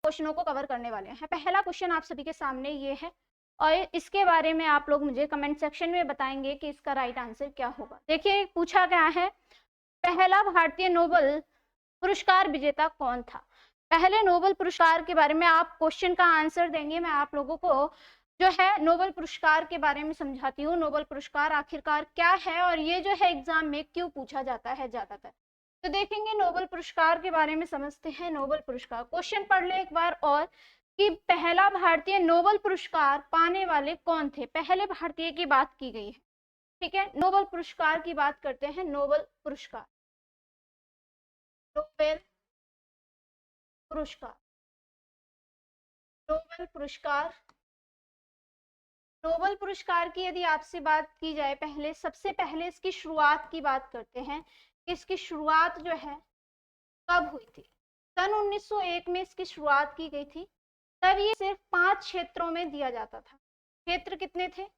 क्वेश्चनों को कवर करने वाले हैं। पहला क्वेश्चन आप सभी के सामने ये है और इसके बारे में आप लोग मुझे कमेंट सेक्शन में बताएंगे कि इसका राइट आंसर क्या होगा। देखिए पूछा गया है, पहला भारतीय नोबेल पुरस्कार विजेता कौन था। पहले नोबेल पुरस्कार के बारे में आप क्वेश्चन का आंसर देंगे, मैं आप लोगों को जो है नोबेल पुरस्कार के बारे में समझाती हूँ। नोबेल पुरस्कार आखिरकार क्या है और ये जो है एग्जाम में क्यों पूछा जाता है ज्यादातर। तो देखेंगे नोबेल पुरस्कार के बारे में, समझते हैं नोबेल पुरस्कार। क्वेश्चन पढ़ ले एक बार और कि पहला भारतीय नोबेल पुरस्कार पाने वाले कौन थे। पहले भारतीय की बात की गई है, ठीक है। नोबेल पुरस्कार की बात करते हैं। नोबेल पुरस्कार, नोबेल पुरस्कार, नोबेल पुरस्कार। नोबेल पुरस्कार की यदि आपसे बात की जाए, पहले सबसे पहले इसकी शुरुआत की बात करते हैं। इसकी शुरुआत जो है कब हुई थी। सन 1901 में इसकी शुरुआत की गई थी। तब ये सिर्फ 5 क्षेत्रों में दिया जाता था। क्षेत्र कितने थे?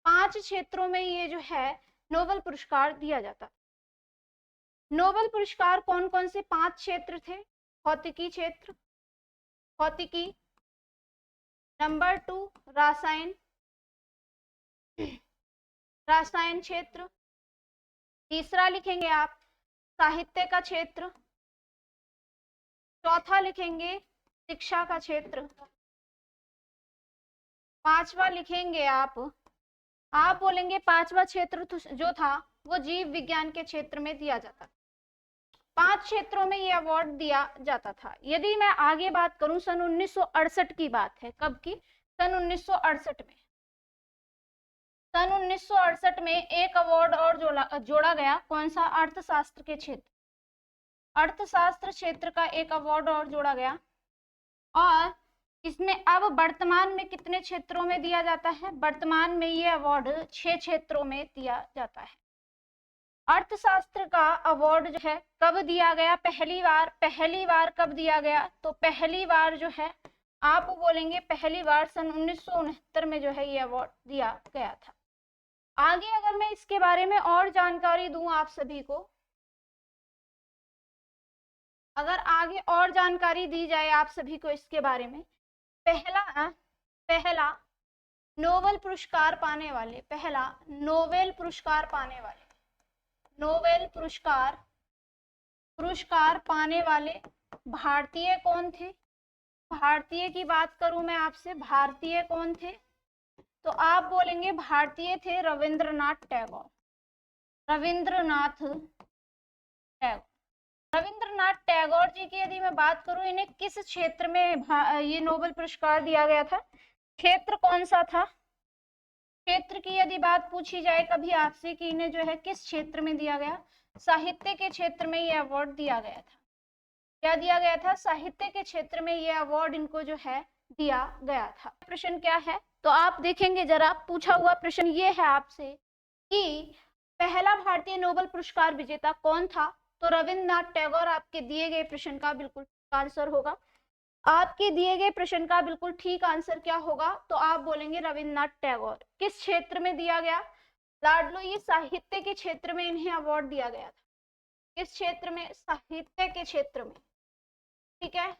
5 क्षेत्रों में ये जो है नोबेल पुरस्कार दिया जाता। नोबेल पुरस्कार कौन कौन से 5 क्षेत्र थे? भौतिकी क्षेत्र, भौतिकी, नंबर 2 रसायन, रसायन क्षेत्र, तीसरा लिखेंगे आप साहित्य का क्षेत्र, चौथा लिखेंगे शिक्षा का क्षेत्र, पांचवा लिखेंगे आप बोलेंगे पांचवा क्षेत्र जो था वो जीव विज्ञान के क्षेत्र में दिया जाता। 5 क्षेत्रों में ये अवार्ड दिया जाता था। यदि मैं आगे बात करूं, सन 1968 की बात है। कब की? सन 1968 में। सन 1968 में एक अवार्ड और जोड़ा गया। कौन सा? अर्थशास्त्र के क्षेत्र, अर्थशास्त्र क्षेत्र का एक अवार्ड और जोड़ा गया। और इसमें अब वर्तमान में कितने क्षेत्रों में दिया जाता है? वर्तमान में ये अवार्ड 6 क्षेत्रों में दिया जाता है। अर्थशास्त्र का अवार्ड जो है कब दिया गया? पहली बार कब दिया गया? तो पहली बार जो है आप बोलेंगे पहली बार सन 1969 में जो है ये अवार्ड दिया गया था। आगे अगर मैं इसके बारे में और जानकारी दूं आप सभी को, अगर आगे और जानकारी दी जाए आप सभी को इसके बारे में, पहला नोबेल पुरस्कार पाने वाले, पहला नोबेल पुरस्कार पाने वाले, नोबेल पुरस्कार पाने वाले भारतीय कौन थे? भारतीय की बात करूं मैं आपसे, भारतीय कौन थे? तो आप बोलेंगे भारतीय थे रविंद्रनाथ टैगोर, रविंद्रनाथ टैगोर। रविंद्रनाथ टैगोर जी की यदि मैं बात करूं, इन्हें किस क्षेत्र में ये नोबेल पुरस्कार दिया गया था? क्षेत्र कौन सा था? क्षेत्र की यदि बात पूछी जाए कभी आपसे कि इन्हें जो है किस क्षेत्र में दिया गया, साहित्य के क्षेत्र में ये अवार्ड दिया गया था। क्या दिया गया था? साहित्य के क्षेत्र में ये अवार्ड इनको जो है दिया गया था। प्रश्न क्या है तो आप देखेंगे जरा, पूछा हुआ प्रश्न ये है आपसे कि पहला भारतीय नोबेल पुरस्कार विजेता कौन था। तो रविंद्रनाथ टैगोर आपके दिए गए प्रश्न का बिल्कुल आंसर होगा। आपके दिए गए प्रश्न का बिल्कुल ठीक आंसर क्या होगा? तो आप बोलेंगे रविंद्रनाथ टैगोर। किस क्षेत्र में दिया गया? लाडलो, ये साहित्य के क्षेत्र में इन्हें अवार्ड दिया गया था। किस क्षेत्र में? साहित्य के क्षेत्र में, ठीक है।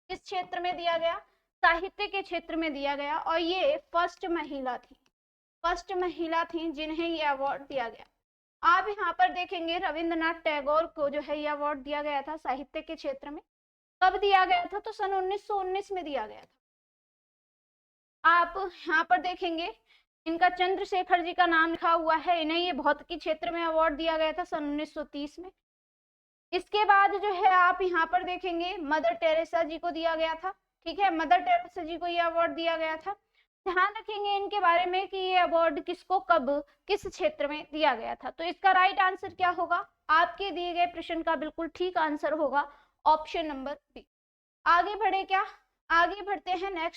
किस क्षेत्र में दिया गया? साहित्य के क्षेत्र में दिया गया। और ये फर्स्ट महिला थी जिन्हें ये अवार्ड दिया गया। आप यहाँ पर देखेंगे रविंद्रनाथ टैगोर को जो है ये अवार्ड दिया गया था साहित्य के क्षेत्र में। कब दिया गया था? तो सन 1919 में दिया गया था। आप यहाँ पर देखेंगे इनका चंद्रशेखर जी का नाम लिखा हुआ है। इन्हें ये भौतिकी क्षेत्र में अवार्ड दिया गया था सन 1930 में। इसके बाद जो है आप यहाँ पर देखेंगे मदर टेरेसा जी को दिया गया था, ठीक है। मदर टेरेसा जी को ये अवार्ड दिया गया था। ध्यान रखेंगे इनके बारे में कि ये अवार्ड किसको कब किस क्षेत्र में दिया गया था। तो इसका राइट आंसर क्या होगा? आपके दिए गए प्रश्न का बिल्कुल ठीक आंसर होगा ऑप्शन नंबर बी। आगे बढ़े क्या? आगे बढ़ते हैं नेक्स्ट